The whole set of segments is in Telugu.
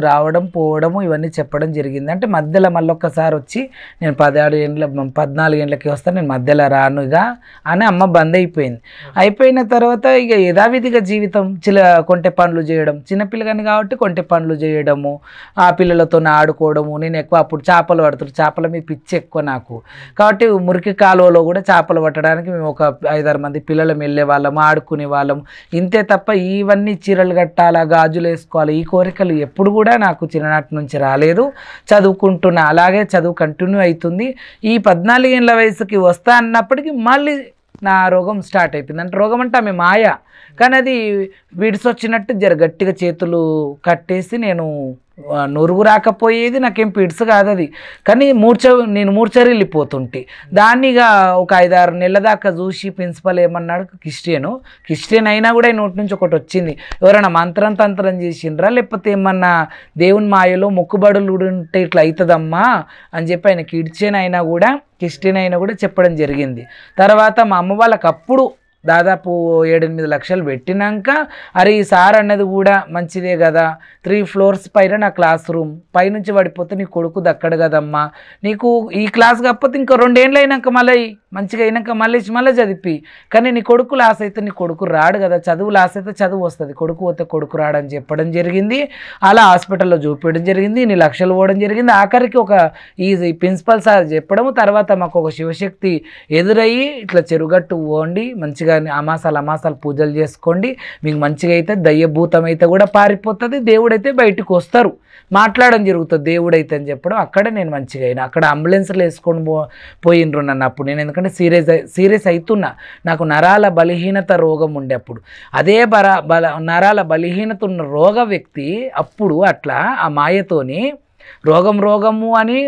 రావడం పోవడము ఇవన్నీ చెప్పడం జరిగింది. అంటే మధ్యలో మళ్ళొక్కసారి వచ్చి నేను 16 ఏండ్ల 14 ఏండ్లకి వస్తాను, నేను మధ్యలో రానుగా అని అమ్మ బంద్ అయిపోయింది. అయిపోయిన తర్వాత ఇక యథావిధిగా జీవితం కొంటె పనులు చేయడం, చిన్నపిల్లగాని కాబట్టి కొంటె పనులు చేయడము, ఆ పిల్లలతో ఆడుకోవడము. నేను ఎక్కువ అప్పుడు చేపలు పడుతున్నాను, చేపల మీద పిచ్చి ఎక్కువ నాకు. కాబట్టి మురికి కాలువలో కూడా చేపలు పట్టడానికి మేము ఒక 5-6 మంది పిల్లలు వెళ్ళే వాళ్ళము, ఆడుకునే వాళ్ళము. ఇంతే తప్ప ఇవన్నీ చీరలు కట్టాలా, గాజులు వేసుకోవాలి, ఈ కోరికలు ఎప్పుడు కూడా నాకు చిన్ననాటి నుంచి రాలేదు. చదువుకుంటున్నా, అలాగే చదువు కంటిన్యూ అవుతుంది. ఈ 14 ఏళ్ళ వయసుకి వస్తా అన్నప్పటికీ మళ్ళీ నా రోగం స్టార్ట్ అయిపోయింది. అంటే రోగం అంటే ఆమె మాయ, కానీ అది విడిసి వచ్చినట్టు గట్టిగా చేతులు కట్టేసి నేను నురుగు రాకపోయేది, నాకేం పిడ్స్ కాదు అది, కానీ నేను మూర్ఛరిల్లిపోతుంటే దాన్నిగా ఒక 5-6 నెలల దాకా చూసి ప్రిన్సిపల్ ఏమన్నాడు, క్రిస్టియన్ అయినా కూడా నోటి నుంచి ఒకటి వచ్చింది, ఎవరైనా మంత్రం తంత్రం చేసిండ్రా లేకపోతే ఏమన్నా దేవుని మాయలో మొక్కుబడులు ఉంటే ఇట్లా అవుతుందమ్మా అని చెప్పి ఆయన క్రిస్టియన్ అయినా కూడా చెప్పడం జరిగింది. తర్వాత మా అమ్మ వాళ్ళకి అప్పుడు దాదాపు 7-8 లక్షలు పెట్టినాక, అరే ఈ సార్ అన్నది కూడా మంచిదే కదా, 3 ఫ్లోర్స్ పైన నా క్లాస్ రూమ్, పైనుంచి పడిపోతే నీ కొడుకు దక్కడు కదమ్మా, నీకు ఈ క్లాస్ కాకపోతే ఇంకో 2 ఏళ్ళు అయినాక మళ్ళీ మంచిగా అయినాక మళ్ళీ చదివి, కానీ నీ కొడుకు లాస్ అయితే నీ కొడుకు రాడు కదా, చదువు లాస్ అయితే చదువు వస్తుంది, కొడుకు పోతే కొడుకు రాడని చెప్పడం జరిగింది. అలా హాస్పిటల్లో చూపించడం జరిగింది, ఇన్ని లక్షలు పోవడం జరిగింది. ఆఖరికి ఈ ప్రిన్సిపల్ సార్ చెప్పడము, తర్వాత మాకు ఒక శివశక్తి ఎదురయ్యి ఇట్లా చెరుగట్టు పోండి, మంచిగా అమాసాలు పూజలు చేసుకోండి, మీకు మంచిగా అయితే దయ్యభూతం అయితే కూడా పారిపోతుంది, దేవుడైతే బయటకు వస్తారు, మాట్లాడడం జరుగుతుంది దేవుడైతే అని చెప్పడం. అక్కడ నేను మంచిగా అయినా, అక్కడ అంబులెన్స్లో వేసుకొని పోయినరు నన్ను. అప్పుడు నేను ఎందుకంటే సీరియస్ అవుతున్నా, నాకు నరాల బలహీనత రోగం ఉండే అప్పుడు. అదే నరాల బలహీనత ఉన్న రోగ వ్యక్తి అప్పుడు అట్లా ఆ మాయతోని రోగము అని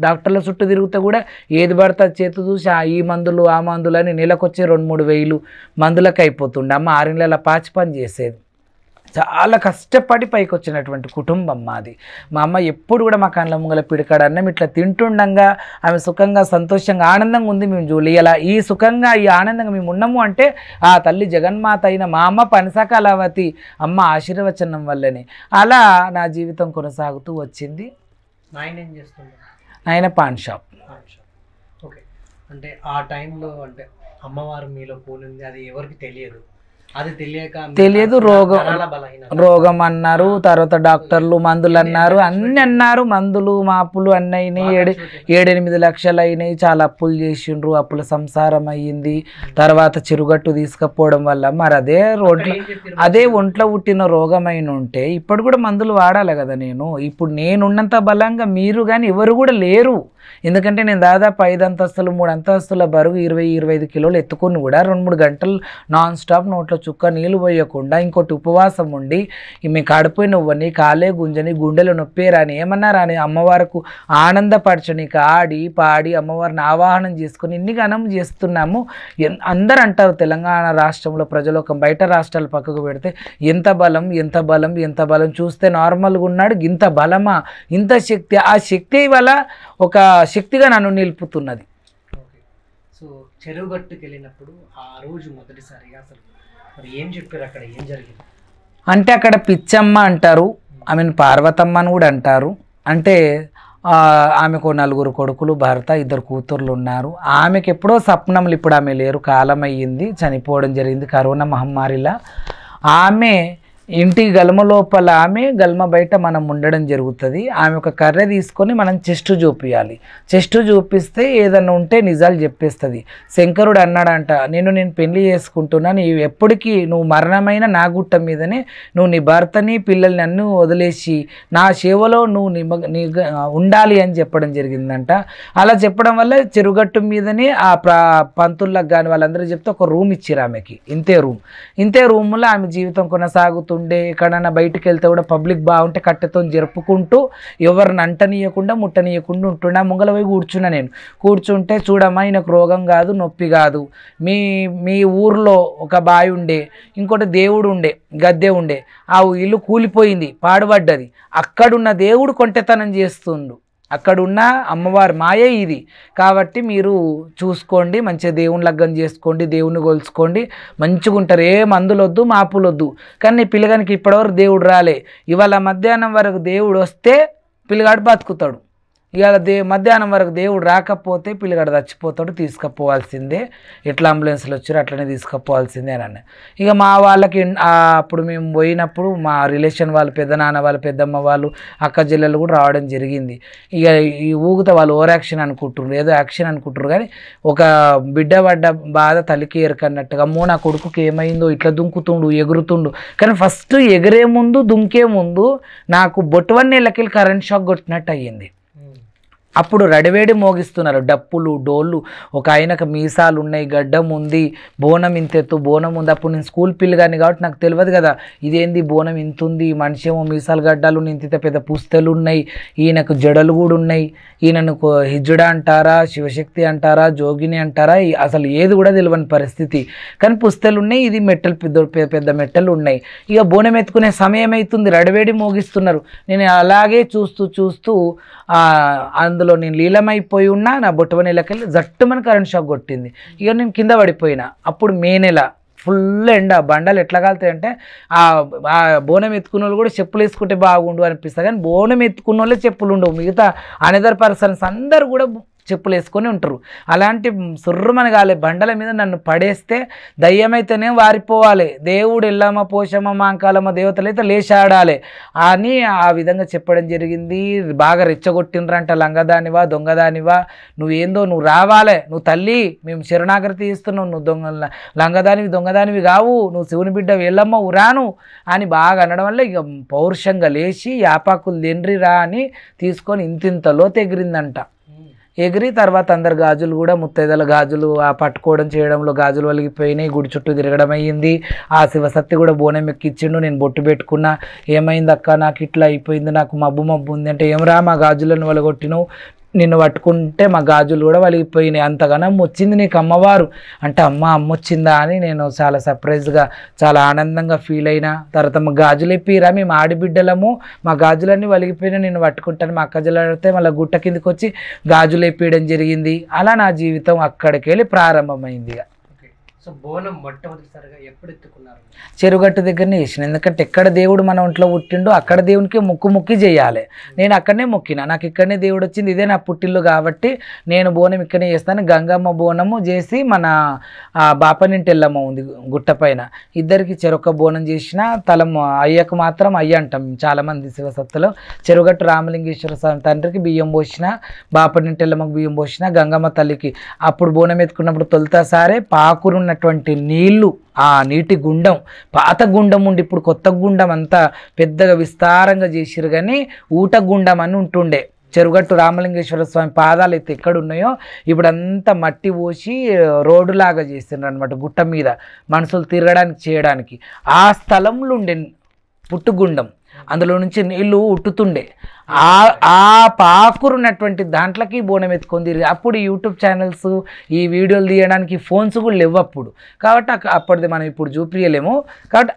డాక్టర్ల చుట్టూ తిరిగితే కూడా ఏది పడితే చేతు చూసి ఈ మందులు ఆ మందులు అని నెలకొచ్చే 2-3 వేలు మందులకు అయిపోతుండే. అమ్మ 6 నెలల పాచి పని చేసేది, చాలా కష్టపడి పైకి వచ్చినటువంటి కుటుంబం మాది. మా అమ్మ ఎప్పుడు కూడా మా కళ్ళ ముంగల పిడికాడ అన్నం ఇట్లా తింటుండగా ఆమె సుఖంగా సంతోషంగా ఆనందంగా ఉంది, మేము చూడాల ఈ సుఖంగా ఈ ఆనందంగా మేము ఉన్నాము అంటే ఆ తల్లి జగన్మాత అయిన మా అమ్మ పనసకాలవతి అమ్మ ఆశీర్వచనం వల్లనే అలా నా జీవితం కొనసాగుతూ వచ్చింది. ఆయన ఏం చేస్తుండే? ఆయన పాన్ షాప్. ఓకే, అంటే ఆ టైంలో అంటే అమ్మవారు మీలో పోలింది అది ఎవరికి తెలియదు, అది తెలియదు, రోగం అన్నారు, తర్వాత డాక్టర్లు మందులు అన్నారు, అన్ని అన్నారు, మందులు మాపులు అన్నీ అయినాయి, 7-8 లక్షలు అయినాయి, చాలా అప్పులు చేసిండ్రు, అప్పుల సంసారం అయ్యింది. తర్వాత చెరుగట్టు తీసుకపోవడం వల్ల మరి అదే ఒంట్లో పుట్టిన రోగమైన ఉంటే ఇప్పుడు కూడా మందులు వాడాలి కదా. ఇప్పుడు నేనున్నంత బలంగా మీరు కానీ ఎవరు కూడా లేరు. ఎందుకంటే నేను దాదాపు 5 అంతస్తులు 3 అంతస్తుల బరువు 20-25 కిలోలు ఎత్తుకొని కూడా 2-3 గంటలు నాన్ స్టాప్ నోట్లో చుక్క నీళ్ళు పోయకుండా ఇంకోటి ఉపవాసం ఉండి మీ కడుపు నువ్వని కాలే గుంజని గుండెలు నొప్పి రాని ఏమన్నా రాని అమ్మవారికి ఆనందపరచడానికి ఆడి పాడి అమ్మవారిని ఆవాహనం చేసుకొని ఇన్ని ఘనం చేస్తున్నాము. అందరూ అంటారు తెలంగాణ రాష్ట్రంలో ప్రజలు బయట రాష్ట్రాలు పక్కకు పెడితే ఎంత బలం చూస్తే నార్మల్గా ఉన్నాడు, ఇంత బలమా, ఇంత శక్తి, ఆ శక్తి వల్ల ఒక శక్తిగా నన్ను నిలుపుతున్నది. సో చెరువుగట్టుకు వెళ్ళినప్పుడు ఆ రోజు మొదటిసారిగా అసలు మరి ఏం చెప్పారు, అక్కడ ఏం జరిగింది? అంటే అక్కడ పిచ్చమ్మ అంటారు, ఆమెను పార్వతమ్మ అని కూడా అంటారు. అంటే ఆమెకు 4 కొడుకులు, భర్త, 2 కూతుర్లు ఉన్నారు. ఆమెకి ఎప్పుడో స్వప్నములు, ఇప్పుడు ఆమె లేరు, కాలం అయ్యింది, చనిపోవడం జరిగింది కరోనా మహమ్మారిలా. ఆమె ఇంటి గల్మ లోపల ఆమె గల్మ బయట మనం ఉండడం జరుగుతుంది. ఆమె ఒక కర్ర తీసుకొని మనం చెస్ట్ చూపించాలి, చెస్ట్ చూపిస్తే ఏదన్నా ఉంటే నిజాలు చెప్పేస్తుంది. శంకరుడు అన్నాడంట, నేను పెళ్లి చేసుకుంటున్నా, ఎప్పటికీ నువ్వు మరణమైన నా గుట్ట మీదనే నువ్వు నీ భర్తని పిల్లల్ని అన్నీ వదిలేసి నా సేవలో నువ్వు ఉండాలి అని చెప్పడం జరిగిందంట. అలా చెప్పడం వల్ల చెరుగట్టు మీదనే ఆ పంతులకు కానీ వాళ్ళందరూ చెప్తే ఒక రూమ్ ఇచ్చారు ఆమెకి, ఇంతే రూమ్లో ఆమె జీవితం కొనసాగుతుంది. ఎక్కడన్నా బయటికి వెళ్తే కూడా పబ్లిక్ బాగుంటే కట్టెతో జరుపుకుంటూ ఎవరిని అంటనీయకుండా ముట్టనీయకుండా ఉంటుండే. ముంగల పోయి కూర్చున్నా, నేను కూర్చుంటే చూడమ్మా ఈయనకు రోగం కాదు నొప్పి కాదు, మీ ఊర్లో ఒక బావి ఉండే, ఇంకోటి దేవుడు ఉండే, గద్దె ఉండే, ఆ ఇల్లు కూలిపోయింది, పాడుపడ్డది, అక్కడున్న దేవుడు కొంటెతనం చేస్తుండు, అక్కడున్న అమ్మవారి మాయే ఇది. కాబట్టి మీరు చూసుకోండి, మంచిగా దేవుని లగ్గం చేసుకోండి, దేవుని కొలుసుకోండి, మంచిగా ఉంటారు. ఏ మందులొద్దు మాపులొద్దు. కానీ నీ పిల్లగానికి ఇప్పటివరకు దేవుడు రాలే, ఇవాళ మధ్యాహ్నం వరకు దేవుడు వస్తే పిల్లగాడు బతుకుతాడు. ఇవాళ మధ్యాహ్నం వరకు దేవుడు రాకపోతే పిల్లగాడు చచ్చిపోతాడు, తీసుకుపోవాల్సిందే. ఎట్లా అంబులెన్స్లో వచ్చారో అట్లనే తీసుకుపోవాల్సిందే అని. ఇక మా వాళ్ళకి అప్పుడు మేము పోయినప్పుడు మా రిలేషన్ వాళ్ళు, పెద్దనాన్న వాళ్ళు, పెద్దమ్మ వాళ్ళు, అక్క చెల్లెలు కూడా రావడం జరిగింది. ఇక ఈ ఊగుతా వాళ్ళు ఓవర్ యాక్షన్ అనుకుంటున్నారు, ఏదో యాక్షన్ అనుకుంటారు. కానీ ఒక బిడ్డ పడ్డ బాధ తల్లికి ఎరకన్నట్టుగా, అమ్మో నా కొడుకుకి ఏమైందో ఇట్లా దుంకుతుండు ఎగురుతుండు. కానీ ఫస్ట్ ఎగిరే ముందు దుంకే ముందు నాకు బొట్టువన్నీళ్ళకి కరెంట్ షాక్ కొట్టినట్టు అయ్యింది. అప్పుడు రడివేడి మోగిస్తున్నారు డప్పులు డోళ్ళు. ఒక ఆయనకు మీసాలు ఉన్నాయి, గడ్డం ఉంది, బోనం ఇంతెత్తు బోనం ఉంది. అప్పుడు నేను స్కూల్ పిల్లగాని కాబట్టి నాకు తెలియదు కదా ఇదేంది బోనం ఇంత ఉంది, మనిషి ఏమో మీసాలు గడ్డాలు ఇంత పెద్ద పుస్తలు ఉన్నాయి, ఈయనకు జడలు కూడా ఉన్నాయి. ఈయనను హిజ్జుడ అంటారా, శివశక్తి అంటారా, జోగిని అంటారా, అసలు ఏది కూడా తెలియని పరిస్థితి. కానీ పుస్తలు ఉన్నాయి, ఇది మెట్టలు పెద్ద మెట్టలు ఉన్నాయి. ఇక బోనం ఎత్తుకునే సమయం అవుతుంది, రడివేడి మోగిస్తున్నారు. నేను అలాగే చూస్తూ అందులో నేను లీలమైపోయి ఉన్నా. నా బొట్టువనీళ్ళకెళ్ళి జట్టుమని కరెంట్ షాక్ కొట్టింది. ఇక నేను కింద పడిపోయినా. అప్పుడు మే నెల, ఫుల్ ఎండ, బండలు ఎట్లా కాలుతాయంటే ఆ బోనం ఎత్తుకున్న వాళ్ళు కూడా చెప్పులు వేసుకుంటే బాగుండు అనిపిస్తుంది. కానీ బోనం ఎత్తుకున్న వాళ్ళే చెప్పులు ఉండవు, మిగతా అనదర్ పర్సన్స్ అందరూ కూడా చెప్పులు వేసుకొని ఉంటారు. అలాంటి సుర్రుమని కాలే బండల మీద నన్ను పడేస్తే దయ్యమైతేనే వారిపోవాలి, దేవుడు ఎల్లమ్మ పోషమ్మ మాంకాలమ్మ దేవతలు అయితే లేచాడాలి అని ఆ విధంగా చెప్పడం జరిగింది. బాగా రెచ్చగొట్టినరంట, లంగదానివా దొంగదానివా, నువ్వేందో నువ్వు రావాలే, నువ్వు తల్లి మేము శరణాగతి ఇస్తున్నావు, నువ్వు లంగదానివి దొంగదానివి కావు, నువ్వు శివుని బిడ్డ ఎల్లమ్మ రాను అని బాగా అనడం వల్ల ఇక పౌరుషంగా లేచి యాపాకులు తిండ్రిరా అని తీసుకొని ఇంతింతలో తెగిరిందంట. ఎగిరి తర్వాత అందరు గాజులు కూడా ముత్తైదల గాజులు పట్టుకోవడం చేయడంలో గాజులు వలిగిపోయినాయి, గుడి చుట్టూ తిరగడం అయ్యింది. ఆ శివసత్తి కూడా బోనం ఎక్కిచ్చిండు, నేను బొట్టు పెట్టుకున్నా. ఏమైంది అక్క నాకు ఇట్లా అయిపోయింది, నాకు మబ్బు ఉంది అంటే, ఏమరా మా గాజులను వలగొట్టినావు, నిన్ను పట్టుకుంటే మా గాజులు కూడా వలిగిపోయినాయి, అంతగానం వచ్చింది నీకు అమ్మవారు అంటే, అమ్మ వచ్చిందా అని నేను చాలా సర్ప్రైజ్గా చాలా ఆనందంగా ఫీల్ అయినా. తర్వాత మా గాజులు ఎప్పిరా, మేము ఆడిబిడ్డలము, మా గాజులన్నీ వలిగిపోయినా నిన్ను పట్టుకుంటాను, మా అక్క జల్లాడితే మళ్ళీ గుట్ట కిందకి వచ్చి గాజులు ఎప్పియడం జరిగింది. అలా నా జీవితం అక్కడికి వెళ్ళి ప్రారంభమైంది. సో బోనం మొట్టమొదటిసారిగా ఎప్పుడు ఎత్తుకున్నారు? చెరుగట్టు దగ్గరనే చేసిన. ఎందుకంటే ఎక్కడ దేవుడు మన ఒంట్లో పుట్టిండో అక్కడ దేవునికి మొక్కి చేయాలి. నేను అక్కడనే మొక్కిన, నాకు ఇక్కడనే దేవుడు వచ్చింది, ఇదే నా పుట్టిల్లు కాబట్టి నేను బోనం ఇక్కడనే చేస్తాను. గంగమ్మ బోనము చేసి మన బాపనింటి ఎల్లమ్మ ఉంది గుట్టపైన, ఇద్దరికి చెరొక్క బోనం చేసిన. అయ్యకు మాత్రం అయ్య అంటాం చాలామంది శివసత్తులో. చెరుగట్టు రామలింగేశ్వర స్వామి తండ్రికి బియ్యం పోసిన, బాపనింటి ఎల్లమ్మకు బియ్యం పోసిన, గంగమ్మ తల్లికి అప్పుడు బోనం ఎత్తుకున్నప్పుడు తొలుతాసారే పాకురున్నటువంటి నీళ్లు, ఆ నీటి గుండం, పాత గుండం ఉండి ఇప్పుడు కొత్త గుండం అంతా పెద్దగా విస్తారంగా చేసిరు. కానీ ఊట గుండం అని ఉంటుండే. చెరుగట్టు రామలింగేశ్వర స్వామి పాదాలు అయితే ఎక్కడున్నాయో ఇప్పుడు అంతా మట్టి పోసి రోడ్డులాగా చేసిండ్రు అనమాట, గుట్ట మీద మనుషులు తిరగడానికి చేయడానికి. ఆ స్థలంలో ఉండే పుట్టుగుండం, అందులో నుంచి నీళ్ళు ఉట్టుతుండే. ఆ పాకురున్నటువంటి దాంట్లోకి బోనం ఎత్తుకొని తిరిగి. అప్పుడు యూట్యూబ్ ఛానల్స్, ఈ వీడియోలు తీయడానికి ఫోన్స్ కూడా లేవు అప్పుడు, కాబట్టి అప్పటిది మనం ఇప్పుడు చూపించలేము. కాబట్టి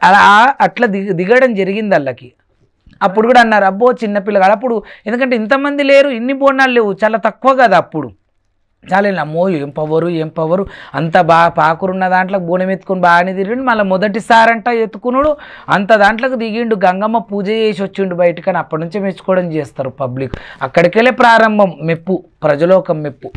అట్లా దిగడం జరిగింది వాళ్ళకి. అప్పుడు కూడా అన్నారు, అబ్బో చిన్నపిల్లగాడు అప్పుడు, ఎందుకంటే ఇంతమంది లేరు, ఇన్ని బోనాలు లేవు, చాలా తక్కువ కదా అప్పుడు. చాలా అమ్మో ఏం పవరు అంత బాగా పాకురున్న దాంట్లోకి బోనం ఎత్తుకొని బాగానే తిరిగిండు. మళ్ళీ మొదటిసారంట ఎత్తుకున్నాడు, అంత దాంట్లోకి దిగిండు, గంగమ్మ పూజ చేసి వచ్చిండు బయటకని. అప్పటి నుంచే మెచ్చుకోవడం చేస్తారు పబ్లిక్. అక్కడికెళ్ళే ప్రారంభం మెప్పు, ప్రజలోకం మెప్పు.